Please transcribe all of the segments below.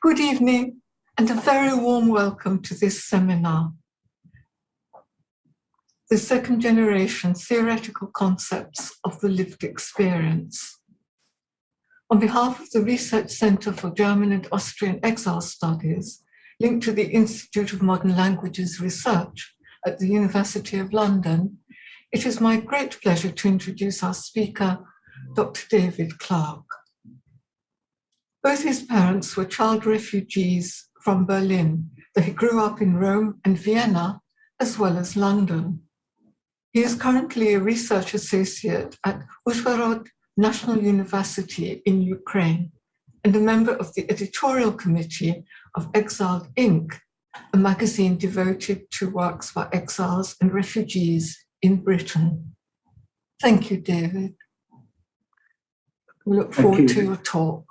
Good evening and a very warm welcome to this seminar. The Second Generation Theoretical Concepts of the Lived Experience. On behalf of the Research Center for German and Austrian Exile Studies, linked to the Institute of Modern Languages Research at the University of London, it is my great pleasure to introduce our speaker, Dr. David Clark. Both his parents were child refugees from Berlin, though he grew up in Rome and Vienna, as well as London. He is currently a research associate at Uzhhorod National University in Ukraine and a member of the editorial committee of Exiled Ink, a magazine devoted to works by exiles and refugees in Britain. Thank you, David. We look forward to your talk.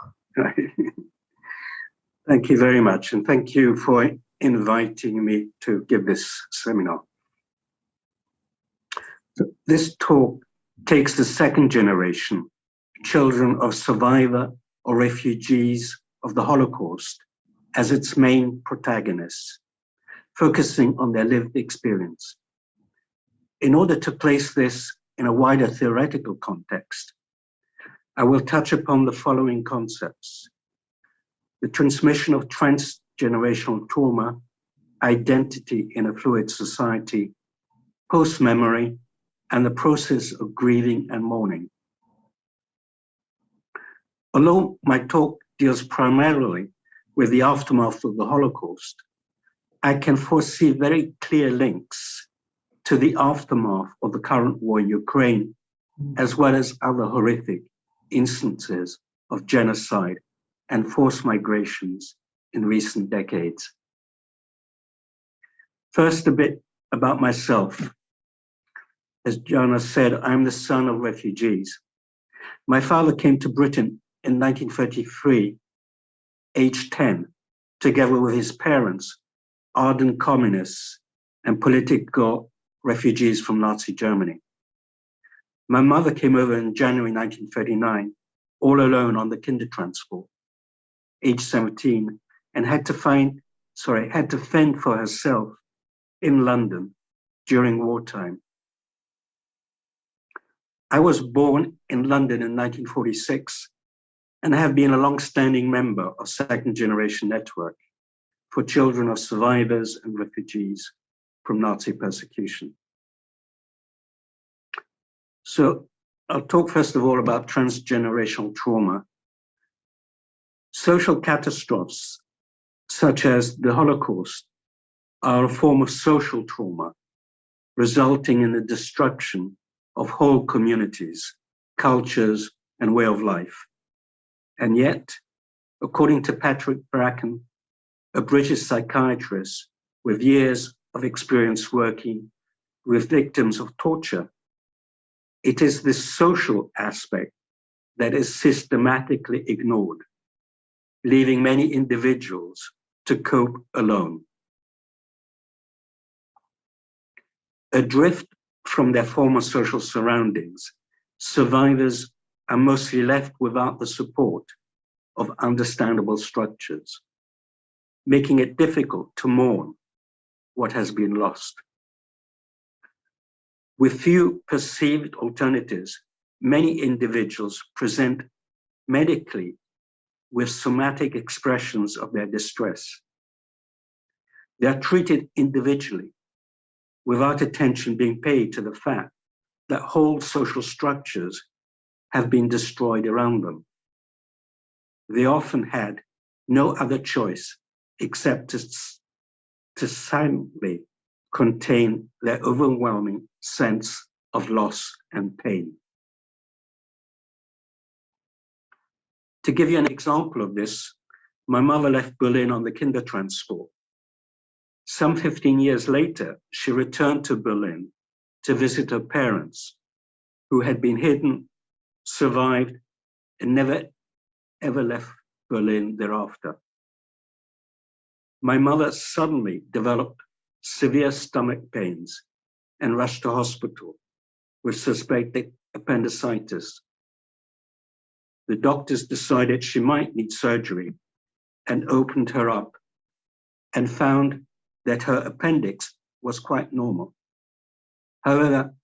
Thank you very much, and thank you for inviting me to give this seminar. So this talk takes the second generation, children of survivor or refugees of the Holocaust, as its main protagonists, focusing on their lived experience. In order to place this in a wider theoretical context, I will touch upon the following concepts: the transmission of transgenerational trauma, identity in a fluid society, post-memory, and the process of grieving and mourning. Although my talk deals primarily with the aftermath of the Holocaust, I can foresee very clear links to the aftermath of the current war in Ukraine, as well as other horrific instances of genocide and forced migrations in recent decades. First, a bit about myself. As Jana said, I'm the son of refugees. My father came to Britain in 1933, age 10, together with his parents, ardent communists and political refugees from Nazi Germany. My mother came over in January 1939, all alone on the Kindertransport, age 17, and had to fend for herself in London during wartime. I was born in London in 1946 and have been a long-standing member of Second Generation Network for children of survivors and refugees from Nazi persecution. So I'll talk first of all about transgenerational trauma. Social catastrophes, such as the Holocaust, are a form of social trauma, resulting in the destruction of whole communities, cultures, and way of life. And yet, according to Patrick Bracken, a British psychiatrist with years of experience working with victims of torture, it is this social aspect that is systematically ignored, leaving many individuals to cope alone. Adrift from their former social surroundings, survivors are mostly left without the support of understandable structures, making it difficult to mourn what has been lost. With few perceived alternatives, many individuals present medically with somatic expressions of their distress. They are treated individually, without attention being paid to the fact that whole social structures have been destroyed around them. They often had no other choice except to silently contain their overwhelming sense of loss and pain. To give you an example of this, my mother left Berlin on the Kindertransport. Some 15 years later, she returned to Berlin to visit her parents, who had been hidden, survived, and never ever left Berlin thereafter. My mother suddenly developed severe stomach pains and rushed to hospital with suspected appendicitis. The doctors decided she might need surgery, and opened her up and found that her appendix was quite normal. However,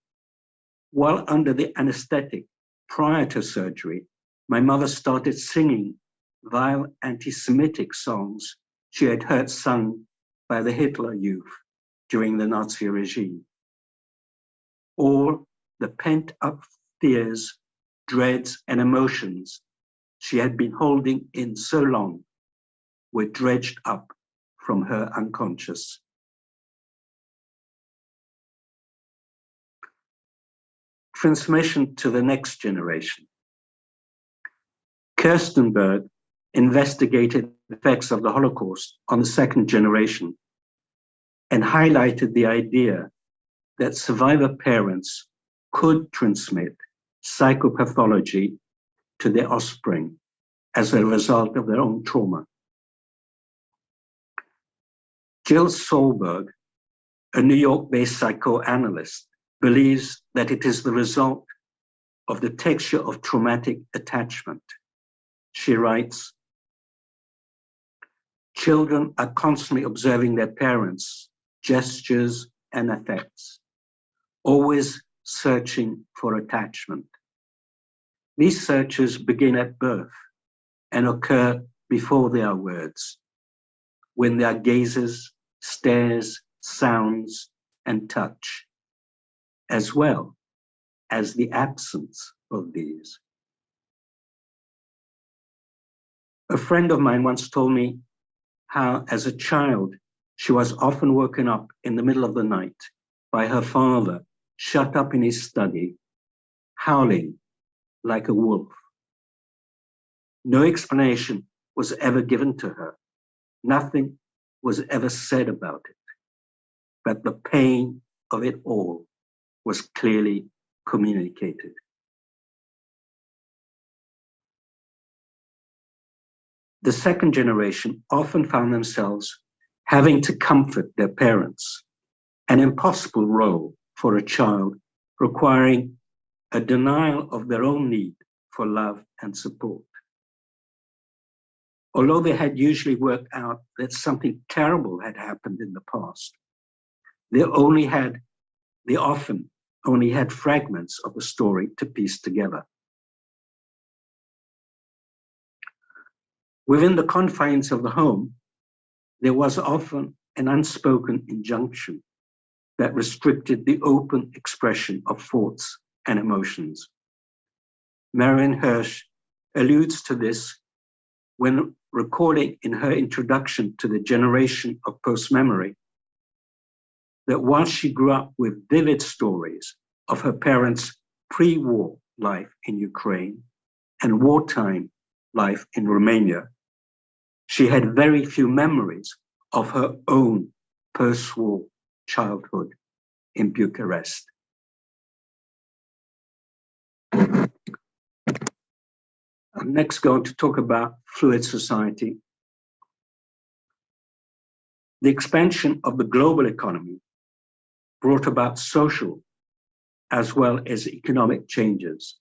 while under the anesthetic prior to surgery, my mother started singing vile anti-Semitic songs she had heard sung by the Hitler Youth during the Nazi regime. All the pent-up fears, dreads, and emotions she had been holding in so long were dredged up from her unconscious. Transmission to the next generation. Kirstenberg investigated the effects of the Holocaust on the second generation and highlighted the idea that survivor parents could transmit psychopathology to their offspring as a result of their own trauma. Jill Solberg, a New York-based psychoanalyst, believes that it is the result of the texture of traumatic attachment. She writes, "Children are constantly observing their parents' gestures and effects, always searching for attachment. These searches begin at birth and occur before there are words, when there are gazes, stares, sounds, and touch, as well as the absence of these." A friend of mine once told me how, as a child, she was often woken up in the middle of the night by her father shut up in his study, howling like a wolf. No explanation was ever given to her. Nothing was ever said about it. But the pain of it all was clearly communicated. The second generation often found themselves having to comfort their parents, an impossible role for a child requiring a denial of their own need for love and support. Although they had usually worked out that something terrible had happened in the past, they often only had fragments of the story to piece together. Within the confines of the home, there was often an unspoken injunction that restricted the open expression of thoughts and emotions. Marion Hirsch alludes to this when recording in her introduction to the generation of PostMemory that while she grew up with vivid stories of her parents' pre-war life in Ukraine and wartime life in Romania, she had very few memories of her own post-war childhood in Bucharest. I'm next going to talk about fluid society. The expansion of the global economy brought about social as well as economic changes.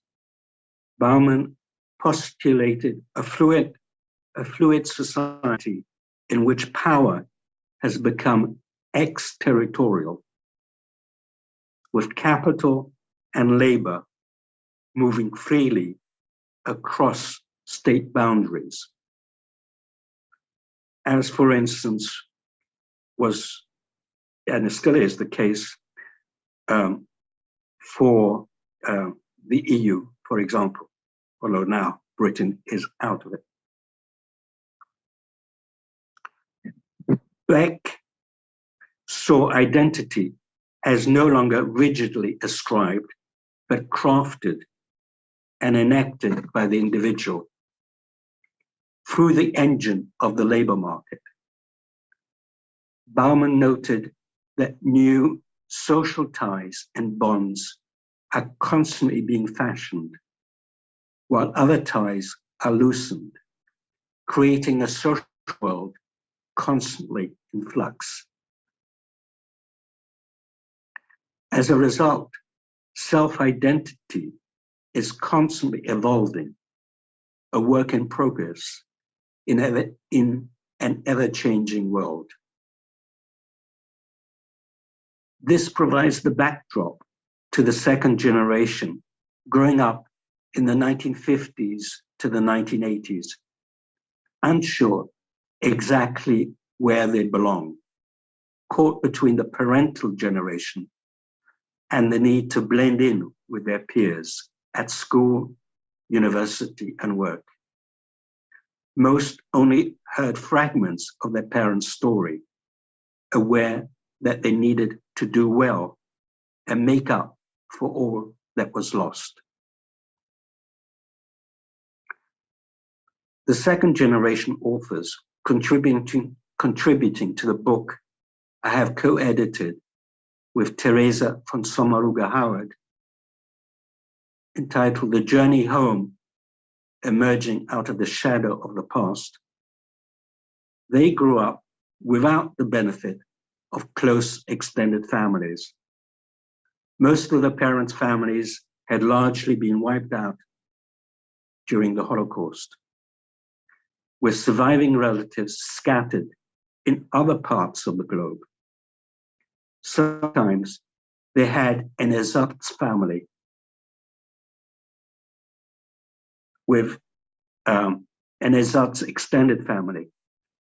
Bauman postulated a fluid society in which power has become exterritorial, with capital and labor moving freely across state boundaries. As, for instance, was, and it still is the case for the EU, for example, although now Britain is out of it. Beck saw identity as no longer rigidly ascribed, but crafted and enacted by the individual through the engine of the labor market. Bauman noted that new social ties and bonds are constantly being fashioned, while other ties are loosened, creating a social world constantly in flux. As a result, self-identity is constantly evolving, a work in progress in an ever-changing world. This provides the backdrop to the second generation growing up in the 1950s to the 1980s, unsure exactly where they belong, caught between the parental generation and the need to blend in with their peers at school, university, and work. Most only heard fragments of their parents' story, aware that they needed to do well and make up for all that was lost. The second generation authors contributing to the book I have co-edited with Teresa von Sommaruga-Howard, entitled The Journey Home, Emerging Out of the Shadow of the Past. They grew up without the benefit of close extended families. Most of the parents' families had largely been wiped out during the Holocaust, with surviving relatives scattered in other parts of the globe. Sometimes they had an ersatz family with an ersatz extended family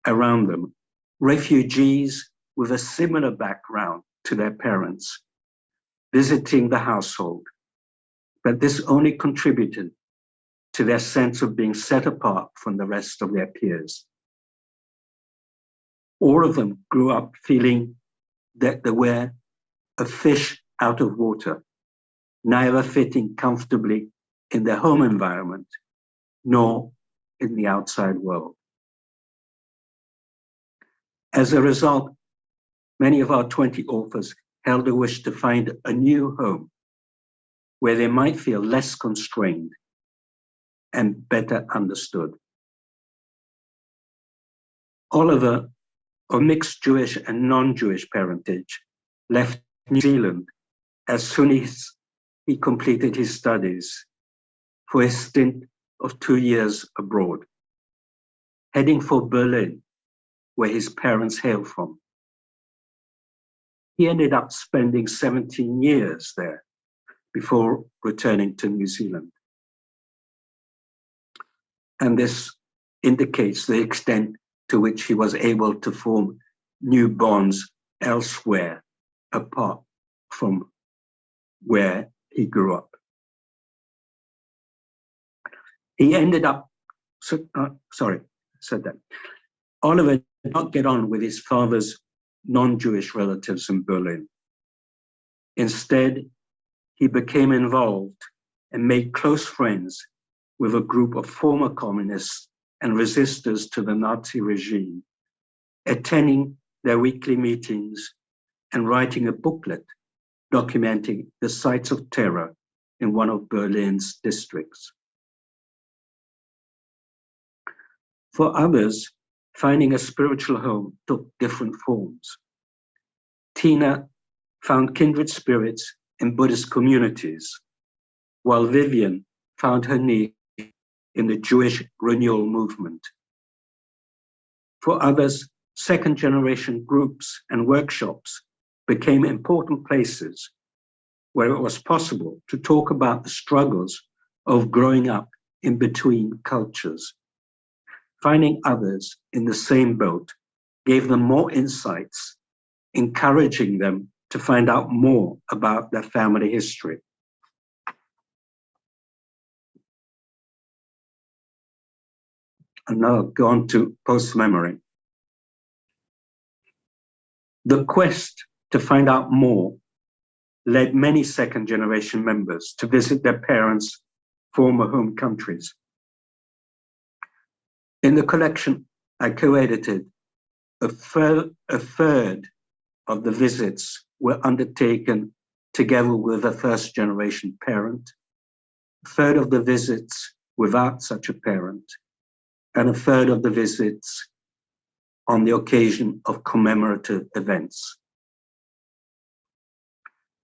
around them, refugees with a similar background to their parents, visiting the household, but this only contributed to their sense of being set apart from the rest of their peers. All of them grew up feeling that they were a fish out of water, neither fitting comfortably in their home environment nor in the outside world. As a result, many of our 20 authors held a wish to find a new home where they might feel less constrained and better understood. Oliver, of mixed Jewish and non-Jewish parentage, left New Zealand as soon as he completed his studies for a stint of 2 years abroad, heading for Berlin, where his parents hail from. He ended up spending 17 years there before returning to New Zealand. And this indicates the extent to which he was able to form new bonds elsewhere apart from where he grew up. He ended up, Oliver did not get on with his father's non-Jewish relatives in Berlin. Instead, he became involved and made close friends with a group of former communists and resistors to the Nazi regime, attending their weekly meetings and writing a booklet documenting the sites of terror in one of Berlin's districts. For others, finding a spiritual home took different forms. Tina found kindred spirits in Buddhist communities, while Vivian found her niche in the Jewish renewal movement. For others, second-generation groups and workshops became important places where it was possible to talk about the struggles of growing up in between cultures. Finding others in the same boat gave them more insights, encouraging them to find out more about their family history. And now go on to PostMemory. The quest to find out more led many second-generation members to visit their parents' former home countries. In the collection I co-edited, a third of the visits were undertaken together with a first-generation parent, a third of the visits without such a parent, and a third of the visits on the occasion of commemorative events.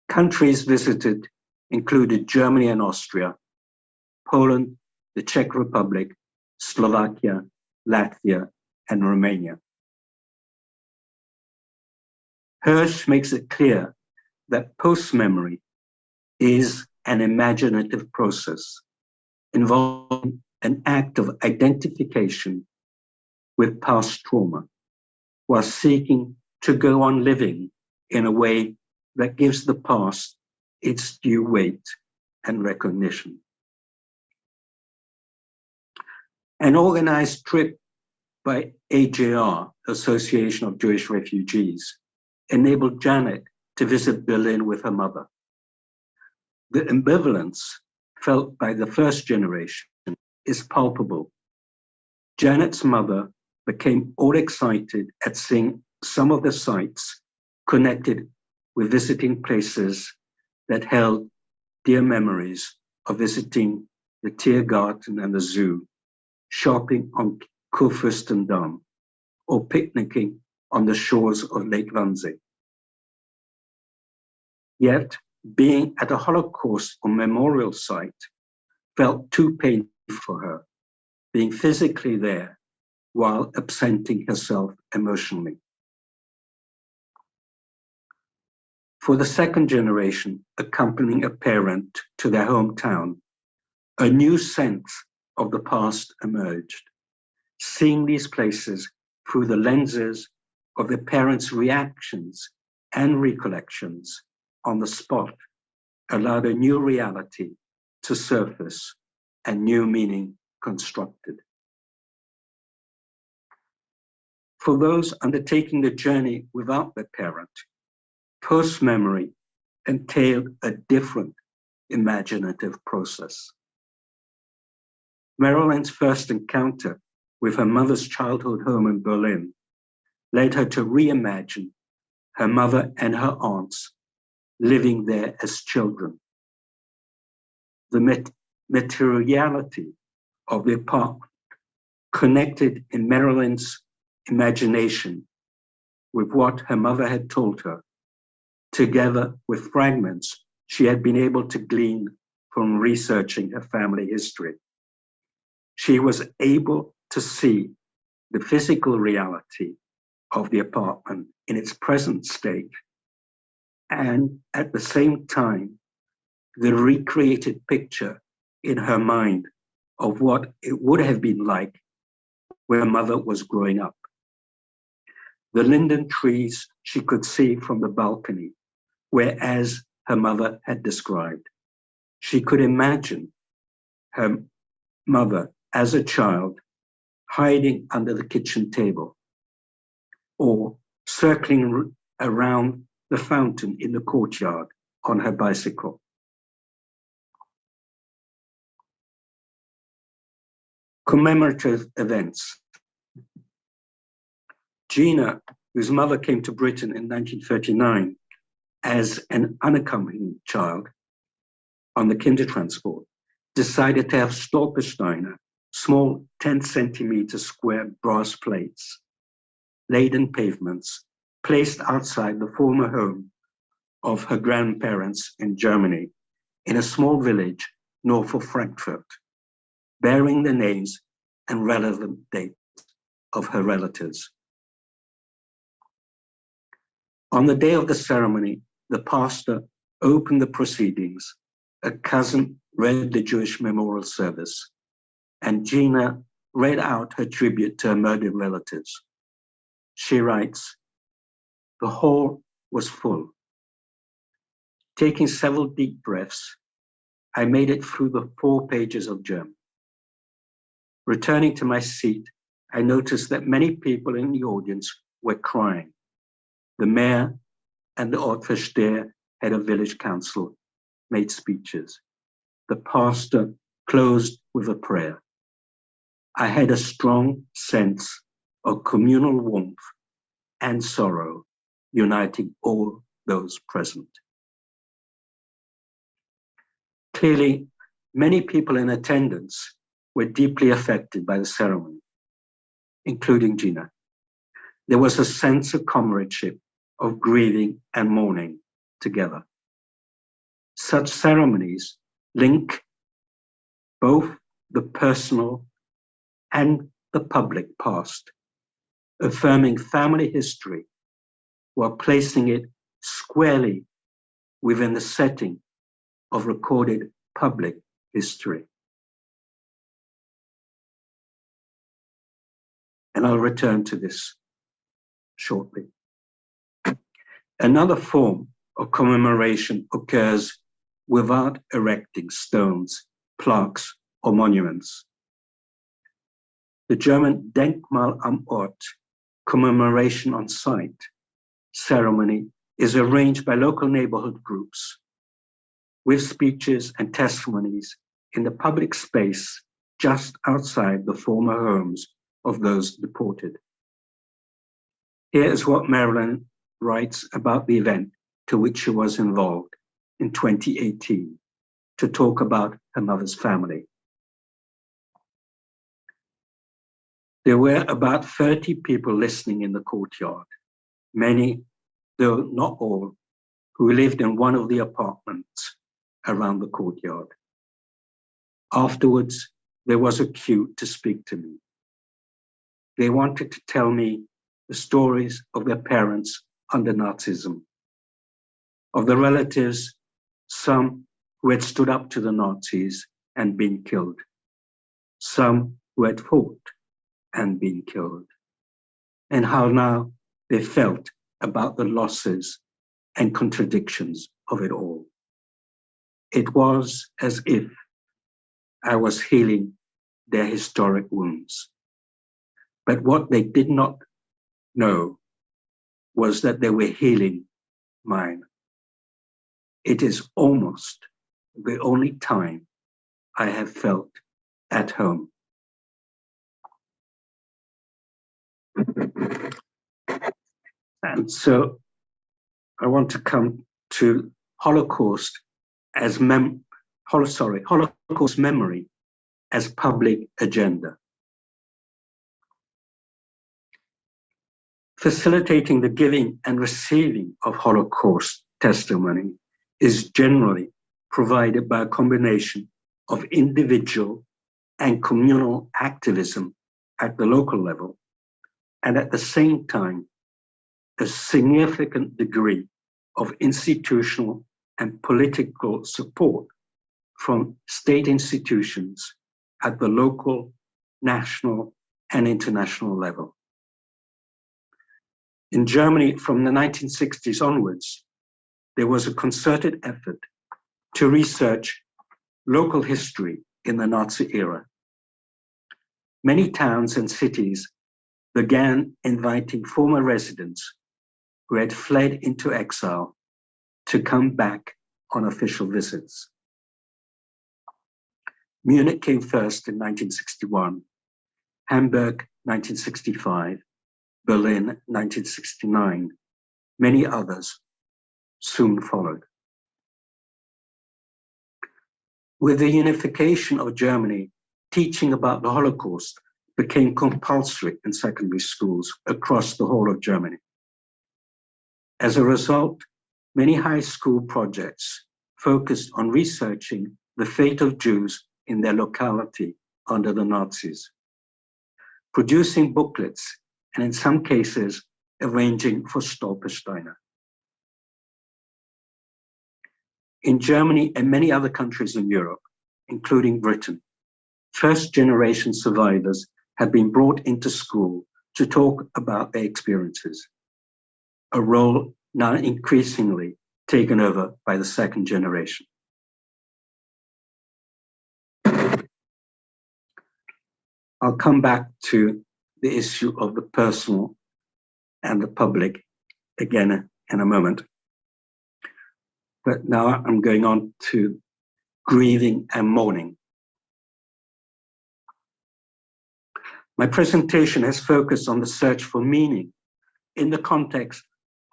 Countries visited included Germany and Austria, Poland, the Czech Republic, Slovakia, Latvia, and Romania. Hirsch makes it clear that post-memory is an imaginative process involving an act of identification with past trauma, while seeking to go on living in a way that gives the past its due weight and recognition. An organized trip by AJR, Association of Jewish Refugees, enabled Janet to visit Berlin with her mother. The ambivalence felt by the first generation is palpable. Janet's mother became all excited at seeing some of the sites connected with visiting places that held dear memories of visiting the Tiergarten and the zoo, shopping on Kurfürstendamm, or picnicking on the shores of Lake Wannsee. Yet, being at a Holocaust or memorial site felt too painful for her, being physically there while absenting herself emotionally. For the second generation accompanying a parent to their hometown, a new sense of the past emerged, seeing these places through the lenses of their parents' reactions and recollections on the spot allowed a new reality to surface and new meaning constructed. For those undertaking the journey without their parent, post-memory entailed a different imaginative process. Marilyn's first encounter with her mother's childhood home in Berlin led her to reimagine her mother and her aunts living there as children. The materiality of the apartment connected in Marilyn's imagination with what her mother had told her, together with fragments she had been able to glean from researching her family history. She was able to see the physical reality of the apartment in its present state, and at the same time, the recreated picture in her mind of what it would have been like when her mother was growing up. The linden trees she could see from the balcony, whereas her mother had described. She could imagine her mother as a child hiding under the kitchen table or circling around the fountain in the courtyard on her bicycle. Commemorative events. Gina, whose mother came to Britain in 1939 as an unaccompanied child on the Kindertransport, decided to have Stolpersteine, small 10-centimeter square brass plates, laid in pavements, placed outside the former home of her grandparents in Germany, in a small village north of Frankfurt, bearing the names and relevant dates of her relatives. On the day of the ceremony, the pastor opened the proceedings, a cousin read the Jewish memorial service, and Gina read out her tribute to her murdered relatives. She writes, "The hall was full. Taking several deep breaths, I made it through the 4 pages of German. Returning to my seat, I noticed that many people in the audience were crying. The mayor and the Ortsvorsteher, head of village council, made speeches. The pastor closed with a prayer. I had a strong sense of communal warmth and sorrow uniting all those present." Clearly, many people in attendance were deeply affected by the ceremony, including Gina. There was a sense of comradeship, of grieving and mourning together. Such ceremonies link both the personal and the public past, affirming family history while placing it squarely within the setting of recorded public history. And I'll return to this shortly. Another form of commemoration occurs without erecting stones, plaques, or monuments. The German Denkmal am Ort, commemoration on site, ceremony is arranged by local neighborhood groups with speeches and testimonies in the public space just outside the former homes of those deported. Here is what Marilyn writes about the event to which she was involved in 2018 to talk about her mother's family. There were about 30 people listening in the courtyard, many, though not all, who lived in one of the apartments around the courtyard. Afterwards, there was a queue to speak to me. They wanted to tell me the stories of their parents under Nazism, of the relatives, some who had stood up to the Nazis and been killed, some who had fought and been killed, and how now they felt about the losses and contradictions of it all. It was as if I was healing their historic wounds. But what they did not know was that they were healing mine. It is almost the only time I have felt at home. And so I want to come to Holocaust as Holocaust memory as public agenda. Facilitating the giving and receiving of Holocaust testimony is generally provided by a combination of individual and communal activism at the local level, and at the same time, a significant degree of institutional and political support from state institutions at the local, national, and international level. In Germany, from the 1960s onwards, there was a concerted effort to research local history in the Nazi era. Many towns and cities began inviting former residents who had fled into exile to come back on official visits. Munich came first in 1961, Hamburg 1965, Berlin 1969. Many others soon followed. With the unification of Germany, teaching about the Holocaust became compulsory in secondary schools across the whole of Germany. As a result, many high school projects focused on researching the fate of Jews in their locality under the Nazis, producing booklets, and in some cases, arranging for Stolpersteine. In Germany and many other countries in Europe, including Britain, first-generation survivors have been brought into school to talk about their experiences, a role now increasingly taken over by the second generation. I'll come back to the issue of the personal and the public again in a moment. But now I'm going on to grieving and mourning. My presentation has focused on the search for meaning in the context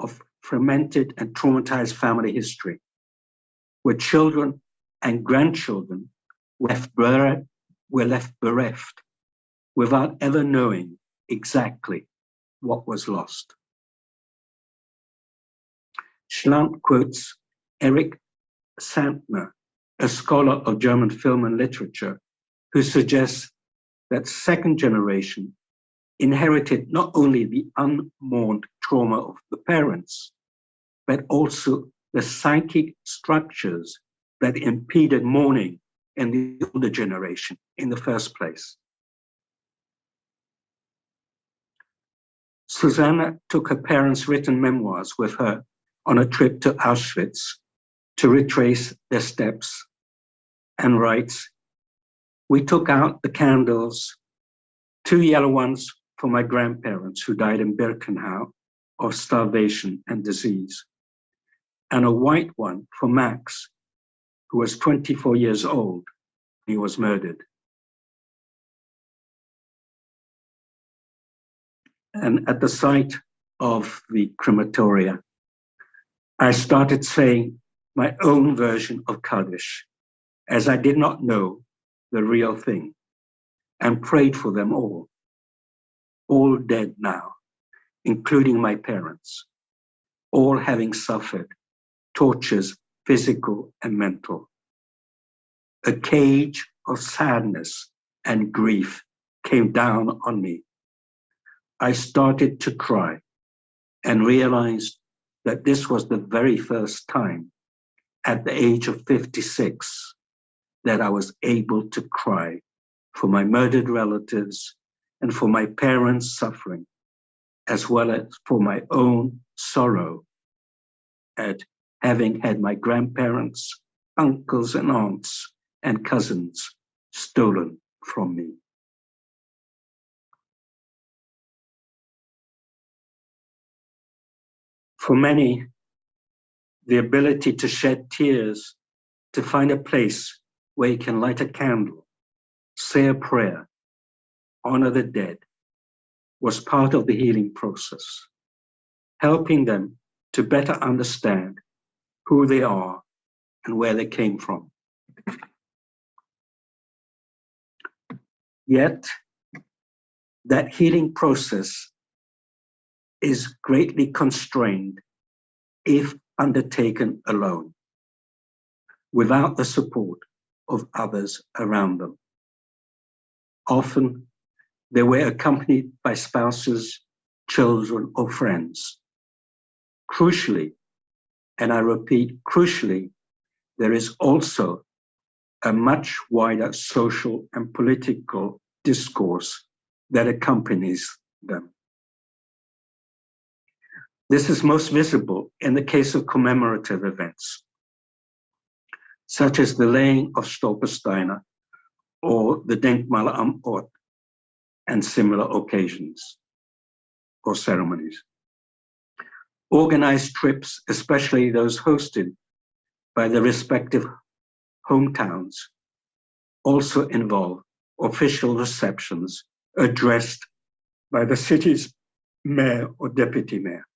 of fragmented and traumatized family history, where children and grandchildren were left bereft without ever knowing exactly what was lost. Schlant quotes Erich Sandner, a scholar of German film and literature, who suggests that second generation inherited not only the unmourned trauma of the parents, but also the psychic structures that impeded mourning in the older generation in the first place. Susanna took her parents' written memoirs with her on a trip to Auschwitz to retrace their steps, and writes, "We took out the candles, 2 yellow ones for my grandparents who died in Birkenau of starvation and disease, and a white one for Max, who was 24 years old when he was murdered." And at the site of the crematoria, I started saying my own version of Kaddish, as I did not know the real thing, and prayed for them all dead now, including my parents, all having suffered tortures, physical and mental. A cage of sadness and grief came down on me. I started to cry and realized that this was the very first time at the age of 56 that I was able to cry for my murdered relatives and for my parents' suffering, as well as for my own sorrow at having had my grandparents, uncles and aunts and cousins stolen from me. For many, the ability to shed tears, to find a place where you can light a candle, say a prayer, honor the dead, was part of the healing process, helping them to better understand who they are and where they came from. Yet, that healing process is greatly constrained if undertaken alone, without the support of others around them. Often, they were accompanied by spouses, children, or friends. Crucially, and I repeat, crucially, there is also a much wider social and political discourse that accompanies them. This is most visible in the case of commemorative events, such as the laying of Stolpersteine or the Denkmal am Ort and similar occasions or ceremonies. Organized trips, especially those hosted by the respective hometowns, also involve official receptions addressed by the city's mayor or deputy mayor.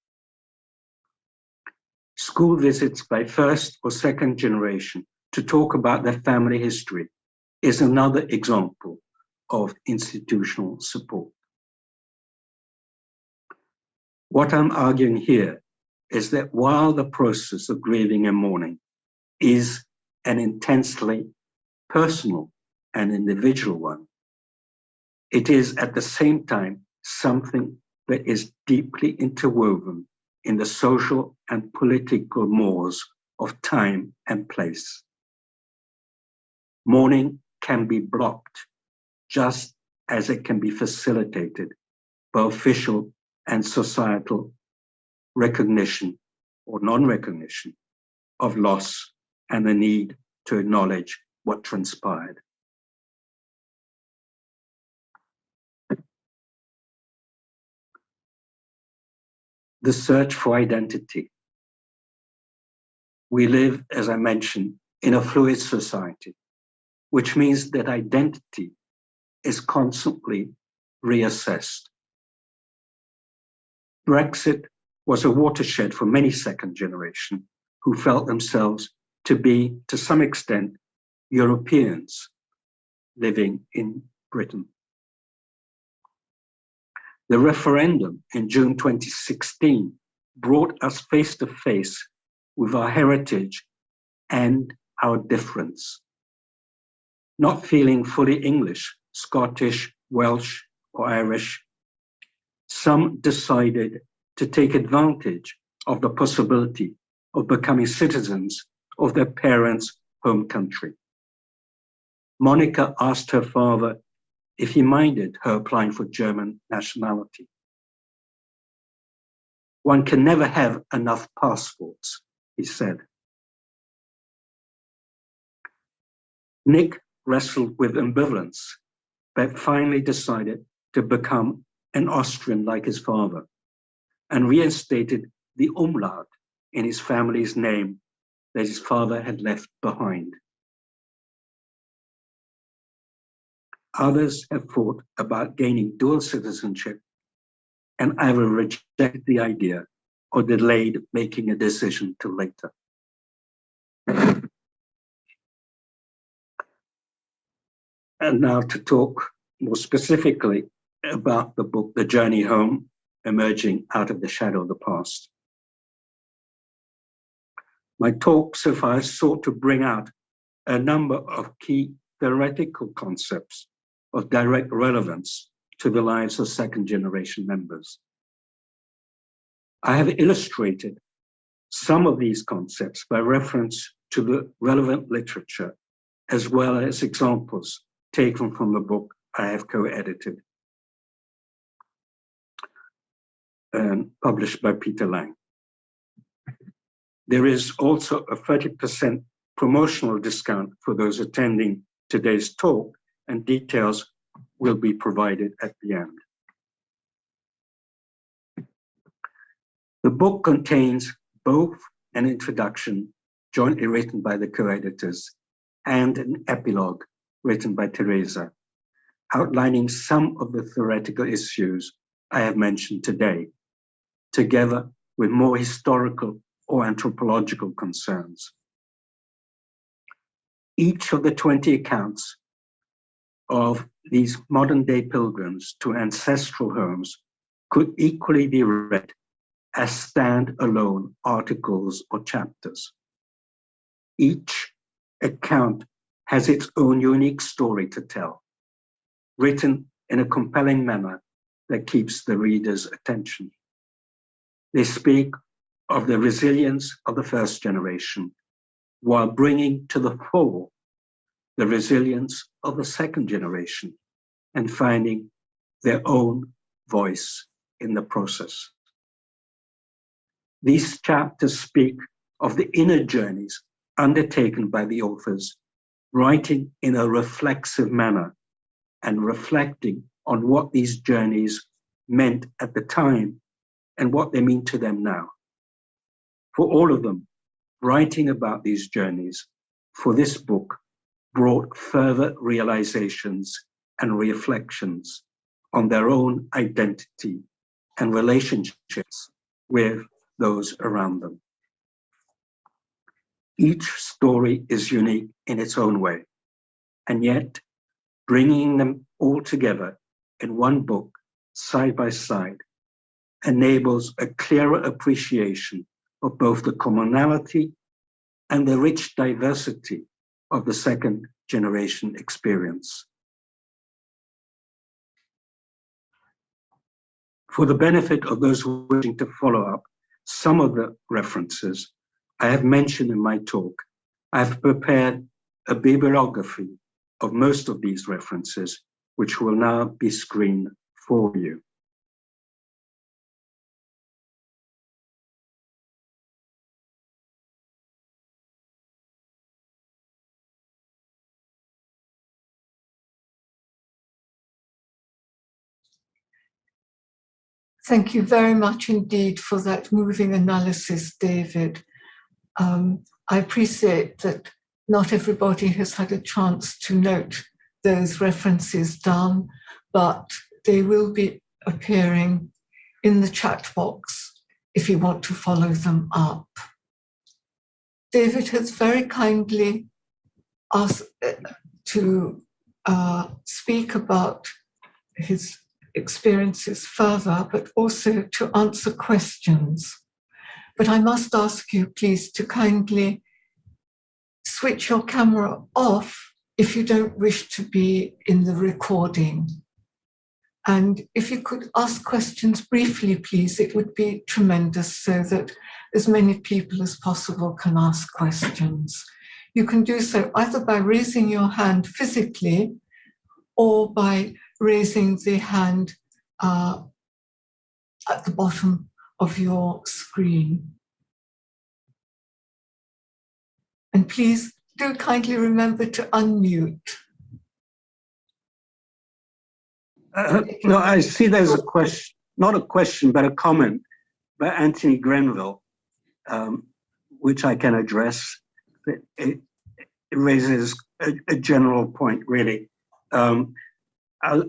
School visits by first or second generation to talk about their family history is another example of institutional support. What I'm arguing here is that while the process of grieving and mourning is an intensely personal and individual one, it is at the same time something that is deeply interwoven in the social and political mores of time and place. Mourning can be blocked just as it can be facilitated by official and societal recognition or non-recognition of loss and the need to acknowledge what transpired. The search for identity. We live, as I mentioned, in a fluid society, which means that identity is constantly reassessed. Brexit was a watershed for many second generation who felt themselves to be, to some extent, Europeans living in Britain. The referendum in June 2016 brought us face to face with our heritage and our difference. Not feeling fully English, Scottish, Welsh, or Irish, some decided to take advantage of the possibility of becoming citizens of their parents' home country. Monica asked her father if he minded her applying for German nationality. "One can never have enough passports," he said. Nick wrestled with ambivalence, but finally decided to become an Austrian like his father and reinstated the umlaut in his family's name that his father had left behind. Others have thought about gaining dual citizenship and either rejected the idea or delayed making a decision till later. And now to talk more specifically about the book, The Journey Home, Emerging Out of the Shadow of the Past. My talk so far has sought to bring out a number of key theoretical concepts of direct relevance to the lives of second-generation members. I have illustrated some of these concepts by reference to the relevant literature, as well as examples taken from the book I have co-edited and published by Peter Lang. There is also a 30% promotional discount for those attending today's talk, and details will be provided at the end. The book contains both an introduction jointly written by the co-editors and an epilogue written by Teresa, outlining some of the theoretical issues I have mentioned today, together with more historical or anthropological concerns. Each of the 20 accounts of these modern-day pilgrims to ancestral homes could equally be read as stand-alone articles or chapters. Each account has its own unique story to tell, written in a compelling manner that keeps the reader's attention. They speak of the resilience of the first generation, while bringing to the fore the resilience of the second generation and finding their own voice in the process. These chapters speak of the inner journeys undertaken by the authors, writing in a reflexive manner and reflecting on what these journeys meant at the time and what they mean to them now. For all of them, writing about these journeys for this book brought further realizations and reflections on their own identity and relationships with those around them. Each story is unique in its own way, and yet bringing them all together in one book, side by side, enables a clearer appreciation of both the commonality and the rich diversity of the second generation experience. For the benefit of those wishing to follow up some of the references I have mentioned in my talk, I have prepared a bibliography of most of these references, which will now be screened for you. Thank you very much indeed for that moving analysis, David. I appreciate that not everybody has had a chance to note those references down, but they will be appearing in the chat box if you want to follow them up. David has very kindly asked to speak about his experiences further, but also to answer questions. But I must ask you, please, to kindly switch your camera off if you don't wish to be in the recording. And if you could ask questions briefly, please, it would be tremendous so that as many people as possible can ask questions. You can do so either by raising your hand physically or by raising the hand at the bottom of your screen. And please do kindly remember to unmute. No, I see there's a question, not a question, but a comment by Anthony Grenville, which I can address. It raises a general point, really. I'll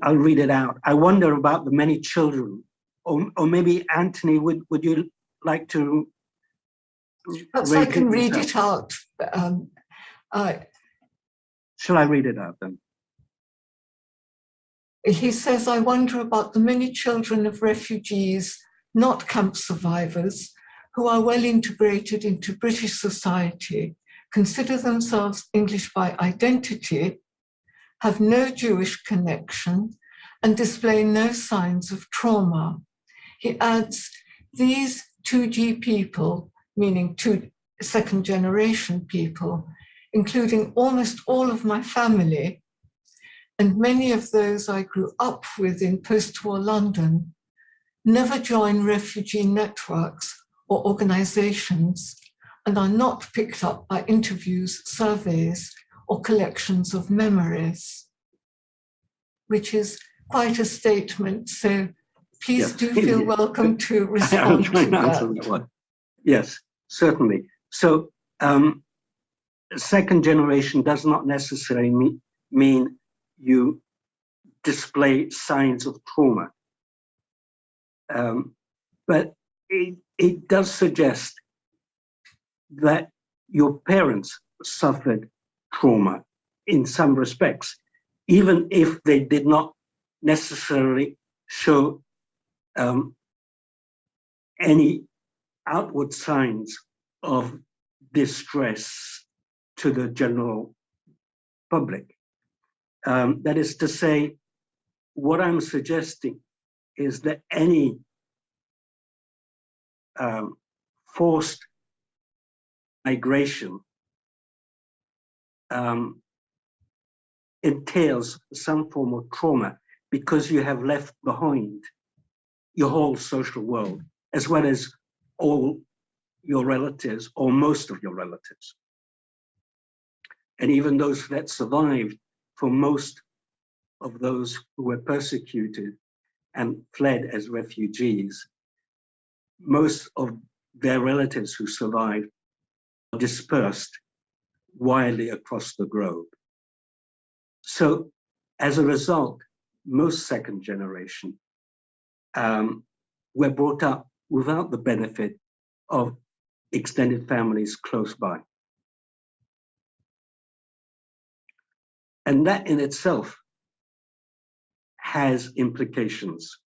read it out. I wonder about the many children, or maybe Anthony, would you like to? Perhaps I can read it out. Shall I read it out then? He says, I wonder about the many children of refugees, not camp survivors, who are well integrated into British society, consider themselves English by identity, have no Jewish connection, and display no signs of trauma. He adds, these 2G people, meaning second generation people, including almost all of my family, and many of those I grew up with in post-war London, never join refugee networks or organizations and are not picked up by interviews, surveys, or collections of memories, which is quite a statement. So please do feel welcome to respond to that. Yes, certainly. So second generation does not necessarily mean you display signs of trauma. But it does suggest that your parents suffered trauma in some respects, even if they did not necessarily show any outward signs of distress to the general public. That is to say, what I'm suggesting is that any forced migration entails some form of trauma because you have left behind your whole social world, as well as all your relatives or most of your relatives. And even those that survived, for most of those who were persecuted and fled as refugees, most of their relatives who survived are dispersed widely across the globe. So as a result, most second generation were brought up without the benefit of extended families close by. And that in itself has implications.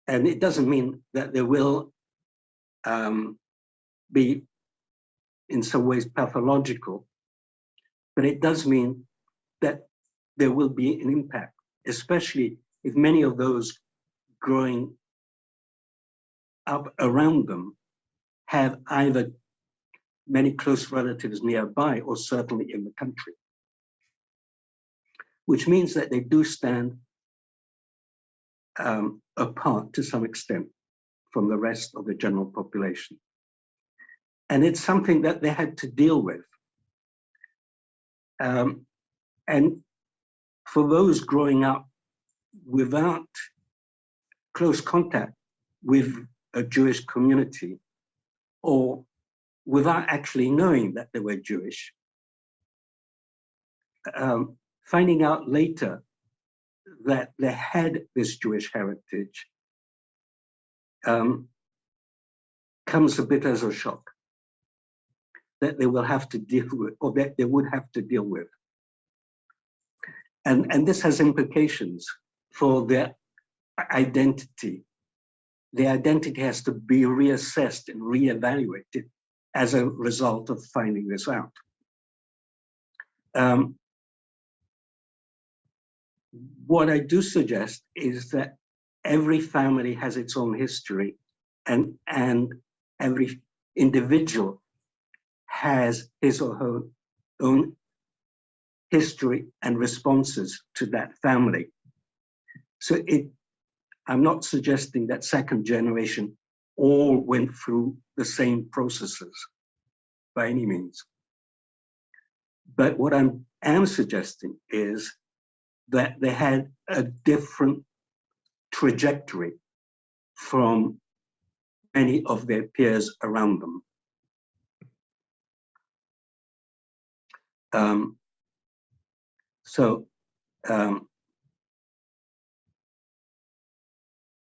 And it doesn't mean that there will be in some ways pathological, but it does mean that there will be an impact, especially if many of those growing up around them have either many close relatives nearby or certainly in the country, which means that they do stand apart to some extent from the rest of the general population. And it's something that they had to deal with. And for those growing up without close contact with a Jewish community, or without actually knowing that they were Jewish, finding out later that they had this Jewish heritage comes a bit as a shock that they will have to deal with, or that they would have to deal with. And this has implications for their identity. The identity has to be reassessed and reevaluated as a result of finding this out. what I do suggest is that every family has its own history, and every individual has his or her own history and responses to that family. So I'm not suggesting that second generation all went through the same processes by any means. But what I am suggesting is that they had a different trajectory from many of their peers around them.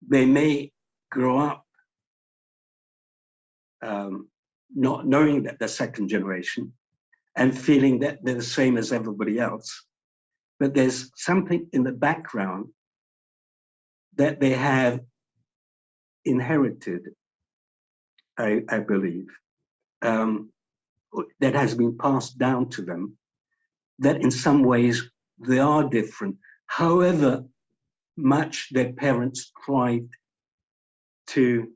They may grow up not knowing that they're second generation and feeling that they're the same as everybody else, but there's something in the background that they have inherited, I believe, that has been passed down to them, that in some ways they are different, however much their parents tried to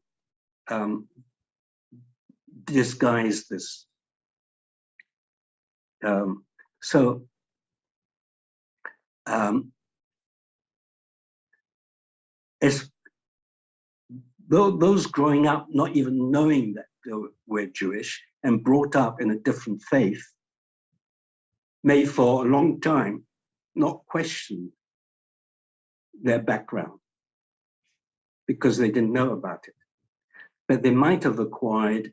disguise this. As those growing up not even knowing that they were Jewish and brought up in a different faith may for a long time not question their background because they didn't know about it. But they might have acquired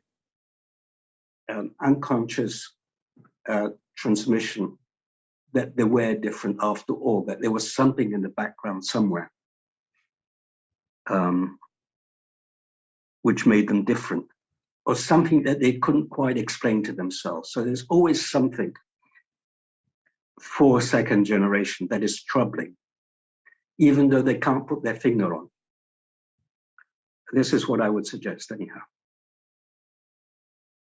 unconscious transmission that they were different after all, that there was something in the background somewhere which made them different, or something that they couldn't quite explain to themselves. So there's always something for second generation that is troubling, even though they can't put their finger on. This is what I would suggest anyhow.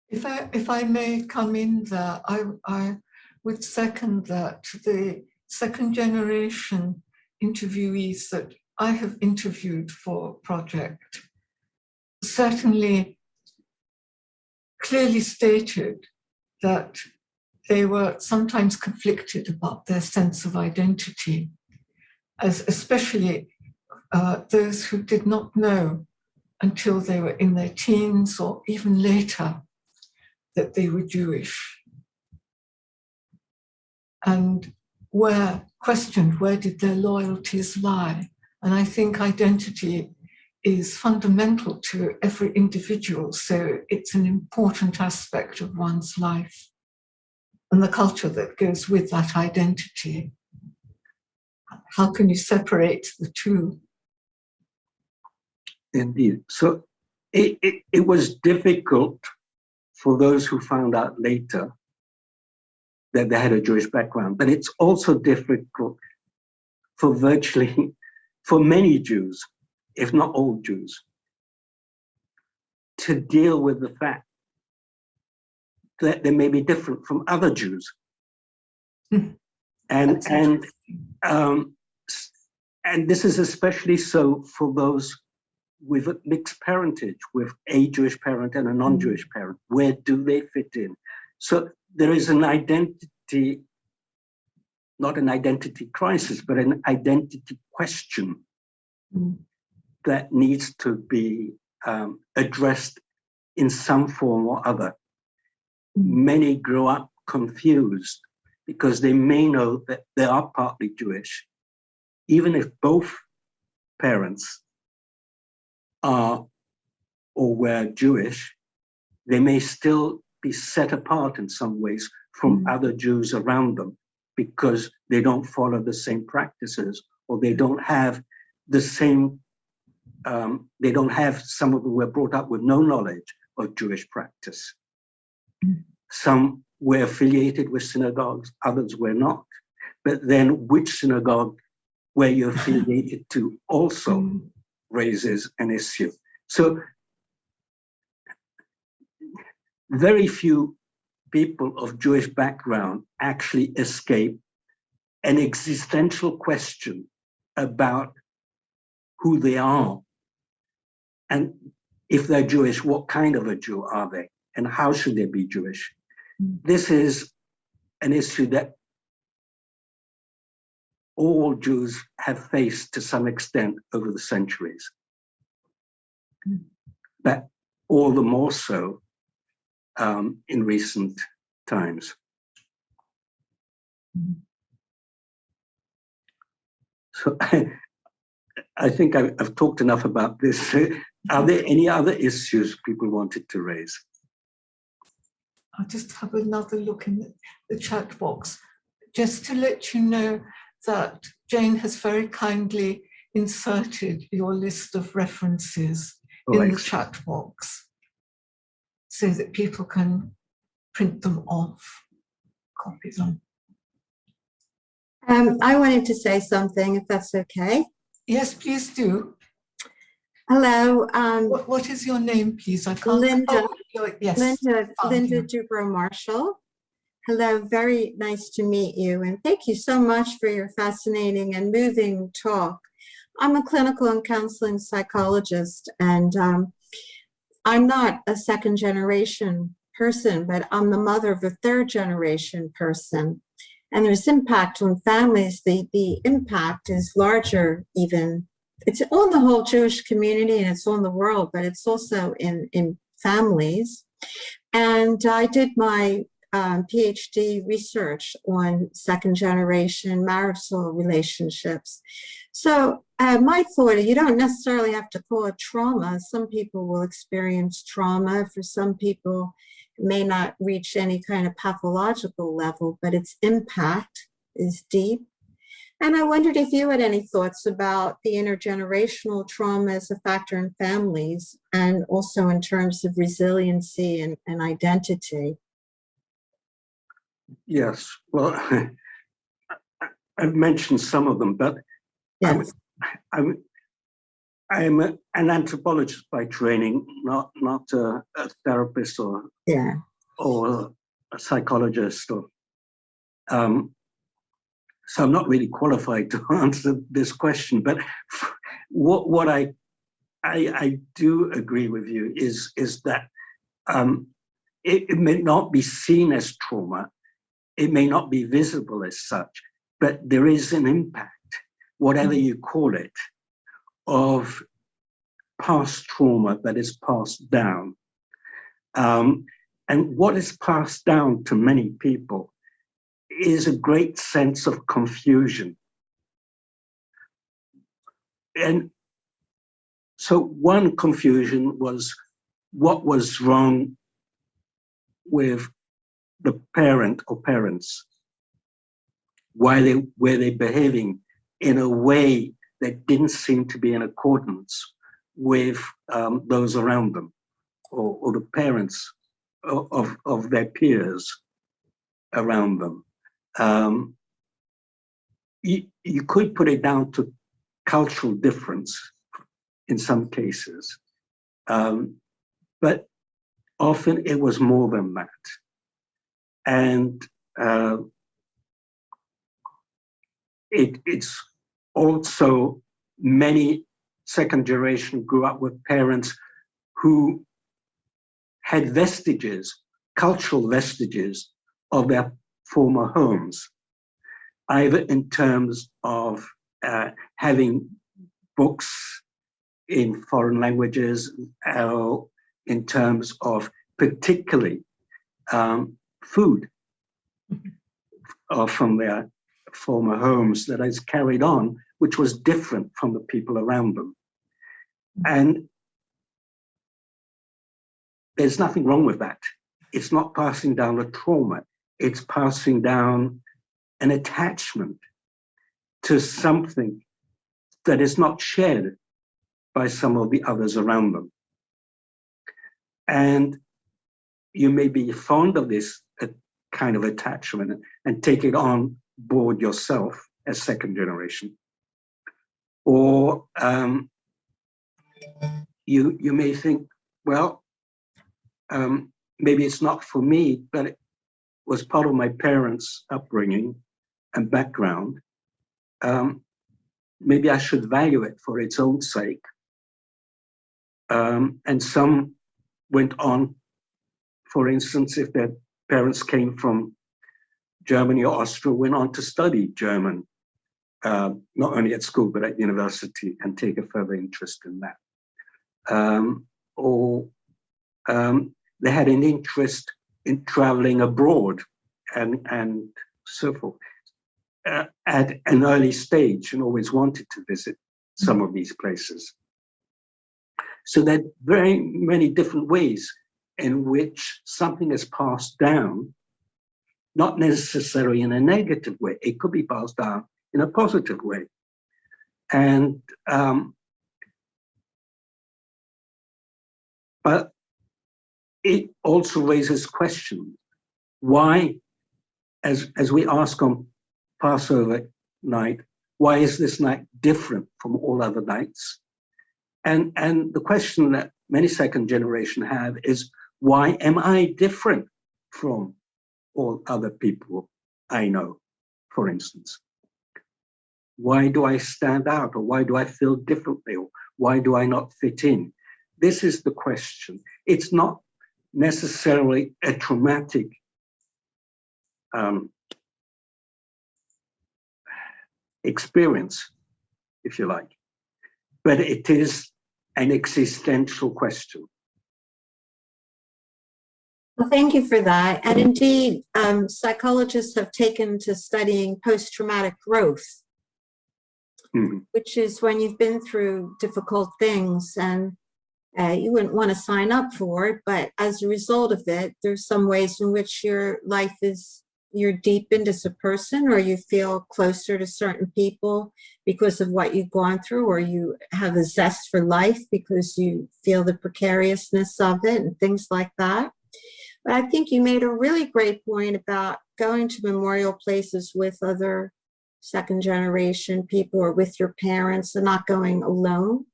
If I may come in there, I would second that. The second generation interviewees that I have interviewed for a project certainly clearly stated that they were sometimes conflicted about their sense of identity, as especially those who did not know until they were in their teens or even later that they were Jewish, and were questioned where did their loyalties lie. And I think identity is fundamental to every individual, so it's an important aspect of one's life and the culture that goes with that identity. How can you separate the two? Indeed. So it was difficult for those who found out later that they had a Jewish background, but it's also difficult for for many Jews, if not all Jews, to deal with the fact that they may be different from other Jews. And this is especially so for those with a mixed parentage, with a Jewish parent and a non-Jewish parent. Where do they fit in? So there is an identity, not an identity crisis, but an identity question that needs to be addressed in some form or other. Many grow up confused because they may know that they are partly Jewish, even if both parents are or were Jewish, they may still be set apart in some ways from other Jews around them because they don't follow the same practices, or they don't have the same, they don't have, some of them were brought up with no knowledge of Jewish practice. Some were affiliated with synagogues, others were not. But then which synagogue were you affiliated to also raises an issue. So very few people of Jewish background actually escape an existential question about who they are. And if they're Jewish, what kind of a Jew are they? And how should they be Jewish? This is an issue that all Jews have faced to some extent over the centuries, but all the more so in recent times. So I think I've talked enough about this. Are there any other issues people wanted to raise? I'll just have another look in the chat box, just to let you know that Jane has very kindly inserted your list of references in the chat box so that people can print them off, copy them. I wanted to say something, if that's okay. Yes, please do. Hello. What is your name, please? I can't. Linda. Yes. Linda Dubrow-Marshall. Hello, very nice to meet you, and thank you so much for your fascinating and moving talk. I'm a clinical and counseling psychologist, and I'm not a second generation person, but I'm the mother of a third generation person. And there's impact on families. The impact is larger even. It's on the whole Jewish community and it's on the world, but it's also in families. And I did my PhD research on second generation marital relationships. So my thought, you don't necessarily have to call it trauma. Some people will experience trauma. For some people, it may not reach any kind of pathological level, but its impact is deep. And I wondered if you had any thoughts about the intergenerational trauma as a factor in families, and also in terms of resiliency and identity. Yes, well, I've mentioned some of them, but yes. I'm an anthropologist by training, not a therapist or a psychologist. So I'm not really qualified to answer this question. But what I do agree with you is that it may not be seen as trauma. It may not be visible as such, but there is an impact, whatever you call it, of past trauma that is passed down. And what is passed down to many people is a great sense of confusion. And so one confusion was what was wrong with the parent or parents. Why were they behaving in a way that didn't seem to be in accordance with those around them, or the parents of their peers around them. You could put it down to cultural difference in some cases, but often it was more than that. And it's also many second generation grew up with parents who had vestiges, cultural vestiges of their former homes, either in terms of having books in foreign languages, or in terms of particularly food from their former homes that is carried on, which was different from the people around them. And there's nothing wrong with that. It's not passing down a trauma. It's passing down an attachment to something that is not shared by some of the others around them. And you may be fond of this kind of attachment and take it on board yourself as second generation. Or you may think, well, maybe it's not for me, but it was part of my parents' upbringing. and background, maybe I should value it for its own sake. And some went on, for instance, if their parents came from Germany or Austria, went on to study German, not only at school, but at university, and take a further interest in that. Or they had an interest in traveling abroad and so forth at an early stage, and always wanted to visit some of these places. So there are very many different ways in which something is passed down, not necessarily in a negative way. It could be passed down in a positive way. And but it also raises questions. Why, as we ask on Passover night, why is this night different from all other nights? And the question that many second generation have is, why am I different from all other people I know, for instance? Why do I stand out, or why do I feel differently, or why do I not fit in? This is the question. It's not necessarily a traumatic experience, if you like, but it is an existential question. Well, thank you for that. And indeed, psychologists have taken to studying post-traumatic growth, which is when you've been through difficult things and you wouldn't want to sign up for it, but as a result of it, there's some ways in which your life is, you're deepened as a person, or you feel closer to certain people because of what you've gone through, or you have a zest for life because you feel the precariousness of it and things like that. But I think you made a really great point about going to memorial places with other second generation people or with your parents and not going alone.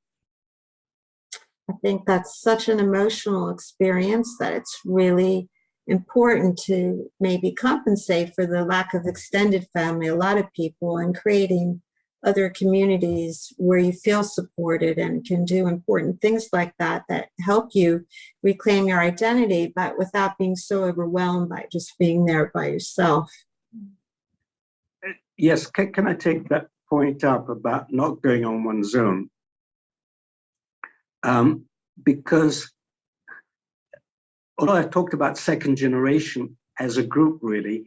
I think that's such an emotional experience that it's really important to maybe compensate for the lack of extended family, a lot of people, and creating other communities where you feel supported and can do important things like that that help you reclaim your identity, but without being so overwhelmed by just being there by yourself. Yes, can I take that point up about not going on one's own? Because although I talked about second generation as a group, really,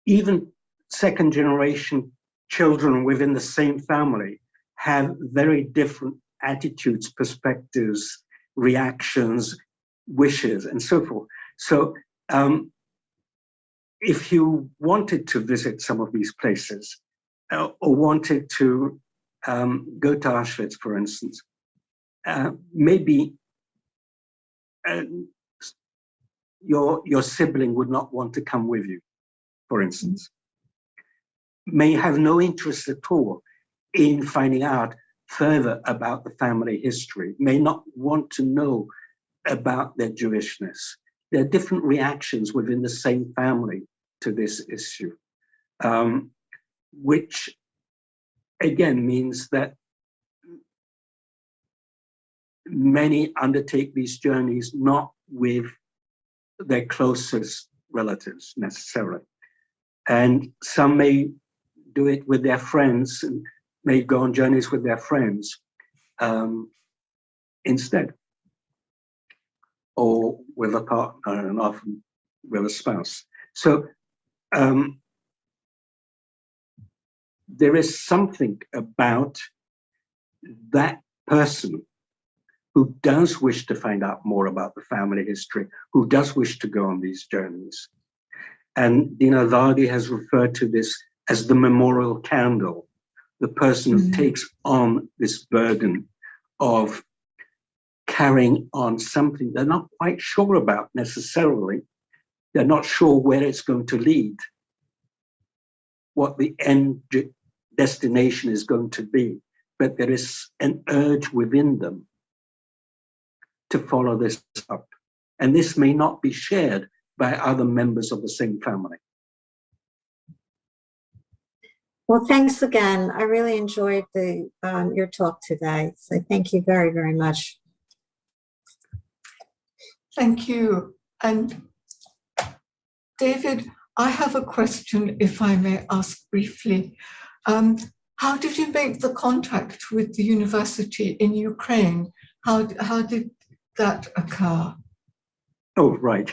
even second generation children within the same family have very different attitudes, perspectives, reactions, wishes, and so forth. So if you wanted to visit some of these places or wanted to go to Auschwitz, for instance, maybe your sibling would not want to come with you, for instance. May have no interest at all in finding out further about the family history, may not want to know about their Jewishness. There are different reactions within the same family to this issue, which again means that many undertake these journeys not with their closest relatives necessarily. And some may do it with their friends and may go on journeys with their friends instead, or with a partner and often with a spouse. So there is something about that person who does wish to find out more about the family history, who does wish to go on these journeys. And Dina Vardi has referred to this as the memorial candle, the person who takes on this burden of carrying on something they're not quite sure about necessarily. They're not sure where it's going to lead, what the end destination is going to be, but there is an urge within them to follow this up. And this may not be shared by other members of the same family. Well, thanks again. I really enjoyed your talk today. So thank you very, very much. Thank you. And David, I have a question, if I may ask briefly. How did you make the contact with the university in Ukraine? How did that occur? Oh, right.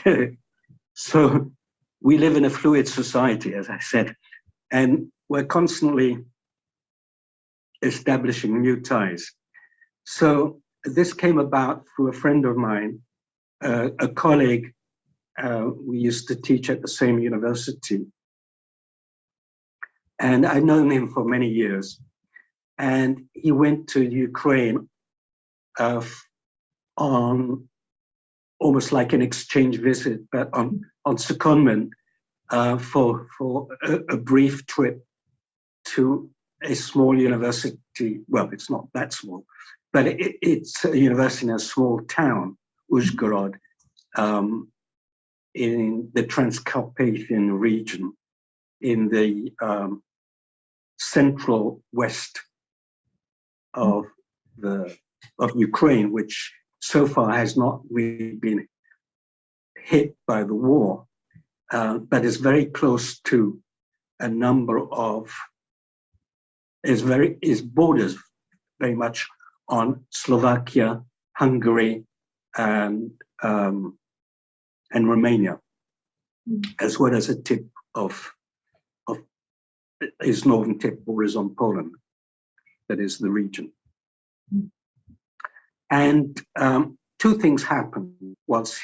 So we live in a fluid society, as I said, and we're constantly establishing new ties. So this came about through a friend of mine, a colleague. We used to teach at the same university. And I'd known him for many years. And he went to Ukraine on almost like an exchange visit, but on secondment for a brief trip to a small university. Well, it's not that small, but it's a university in a small town, Uzhhorod, in the Transcarpathian region, in the central west of Ukraine, which so far has not really been hit by the war, but is very close to a number of, borders very much on Slovakia, Hungary, and Romania, as well as a tip of his northern tip borders on Poland, that is the region. And two things happened whilst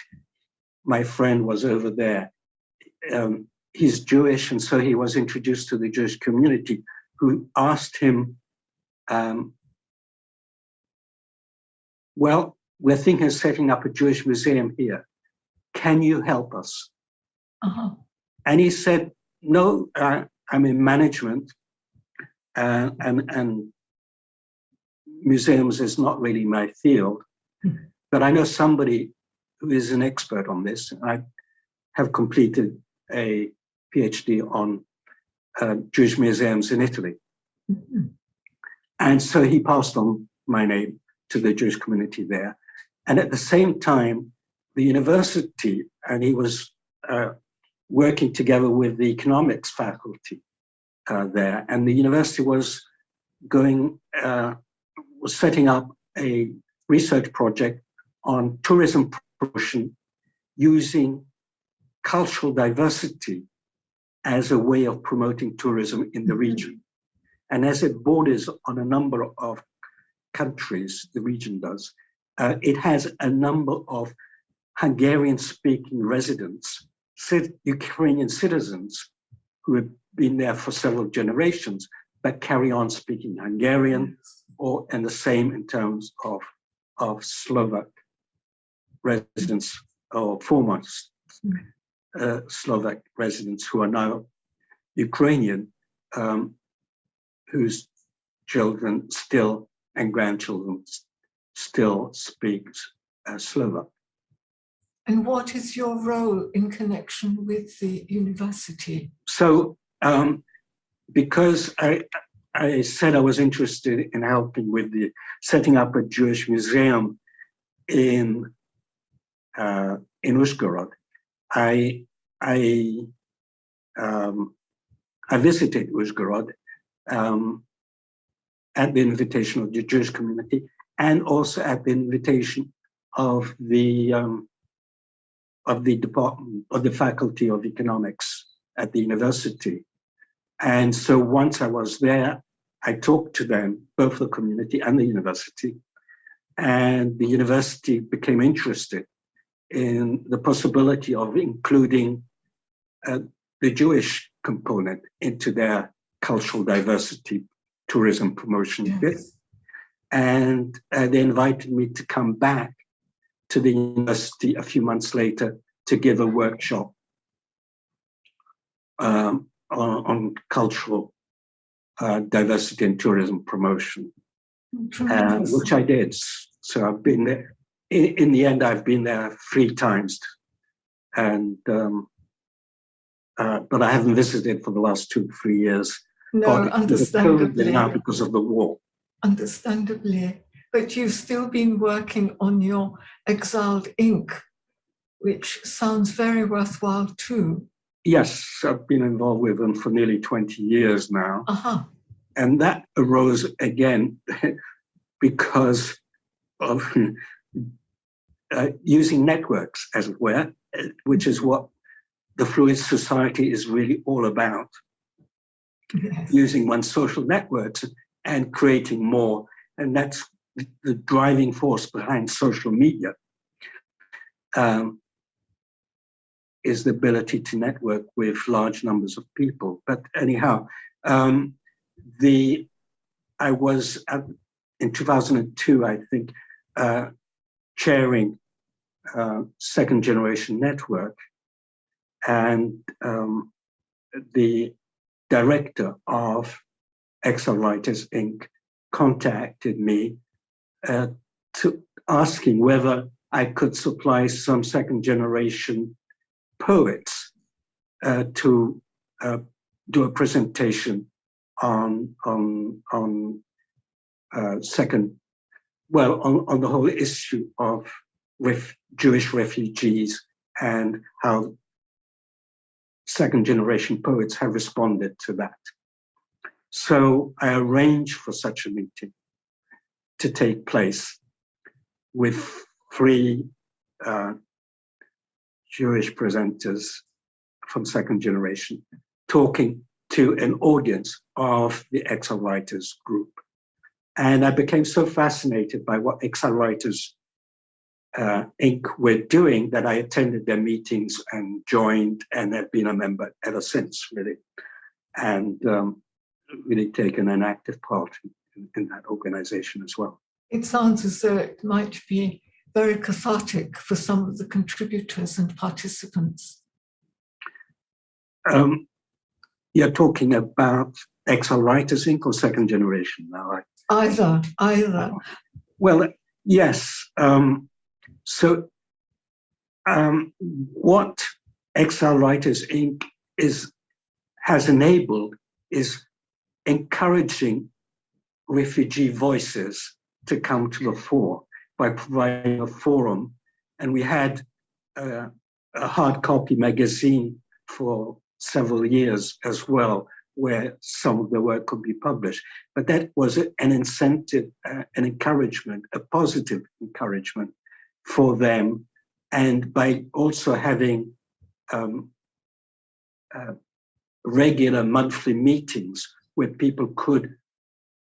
my friend was over there. He's Jewish, and so he was introduced to the Jewish community, who asked him, well, we're thinking of setting up a Jewish museum here. Can you help us? Uh-huh. And he said, no, I'm in management, and museums is not really my field, but I know somebody who is an expert on this. I have completed a PhD on Jewish museums in Italy. Mm-hmm. And so he passed on my name to the Jewish community there. And at the same time, the university, and he was working together with the economics faculty there, and the university was setting up a research project on tourism promotion using cultural diversity as a way of promoting tourism in the region. And as it borders on a number of countries, the region does, it has a number of Hungarian-speaking residents, Ukrainian citizens who have been there for several generations, but carry on speaking Hungarian, and the same in terms of Slovak residents or former Slovak residents who are now Ukrainian, whose children still and grandchildren still speak Slovak. And what is your role in connection with the university? So, because I said I was interested in helping with the setting up a Jewish museum in Uzhhorod, I visited Uzhhorod at the invitation of the Jewish community, and also at the invitation of the department of the Faculty of Economics at the university. And so once I was there, I talked to them, both the community and the university, and the university became interested in the possibility of including the Jewish component into their cultural diversity tourism promotion. Yes. And they invited me to come back to the university a few months later to give a workshop on cultural diversity and tourism promotion, which I did. So I've been there. In the end, I've been there 3 times, and but I haven't visited for the last 2 to 3 years. No, Or understandably. now because of the war. Understandably. But you've still been working on your Exiled Ink, which sounds very worthwhile too. Yes, I've been involved with them for nearly 20 years now. Uh-huh. And that arose again because of using networks, as it were, which is what the fluid society is really all about. Yes. Using one's social networks and creating more. And that's the driving force behind social media, is the ability to network with large numbers of people. But anyhow, I was in 2002, I think, chairing Second Generation Network, and the director of Exiled Writers Inc. contacted me to asking whether I could supply some second generation poets to do a presentation on the whole issue of Jewish refugees and how second generation poets have responded to that. So I arranged for such a meeting to take place with 3 Jewish presenters from second generation, talking to an audience of the Exiled Writers group. And I became so fascinated by what Exiled Writers Inc. were doing that I attended their meetings and joined, and have been a member ever since, really. And really taken an active part in that organization as well. It sounds as though it might be very cathartic for some of the contributors and participants. You're talking about Exiled Writers Inc. or Second Generation now, right? Either. Well, yes. What Exiled Writers Inc. has enabled is encouraging refugee voices to come to the fore by providing a forum. And we had a hard copy magazine for several years as well, where some of the work could be published. But that was an incentive, an encouragement, a positive encouragement for them. And by also having regular monthly meetings where people could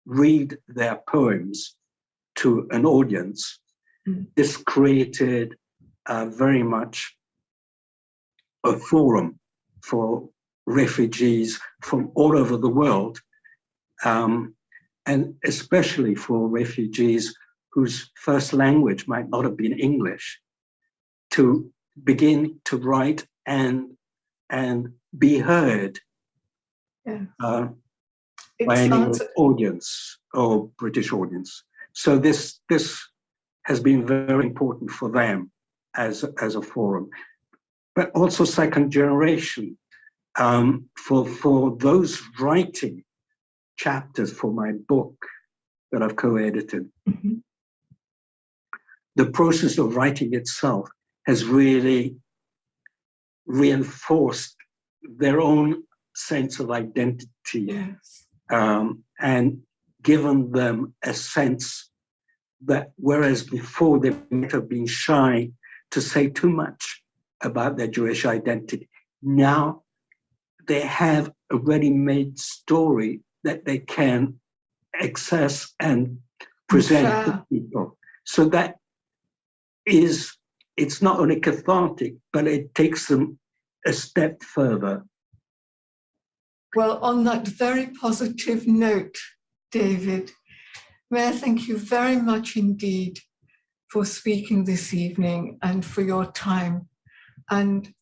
read their poems to an audience, this created very much a forum for refugees from all over the world, and especially for refugees whose first language might not have been English, to begin to write and be heard by any audience or British audience. So this has been very important for them as a forum, but also second generation. For those writing chapters for my book that I've co-edited, the process of writing itself has really reinforced their own sense of identity, and given them a sense that whereas before they might have been shy to say too much about their Jewish identity, now they have a ready-made story that they can access and present to people. So that it's not only cathartic, but it takes them a step further. Well, on that very positive note, David, may I thank you very much indeed for speaking this evening and for your time. And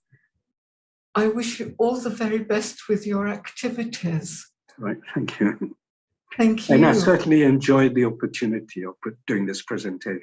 I wish you all the very best with your activities. Right, thank you. Thank you. And I certainly enjoyed the opportunity of doing this presentation.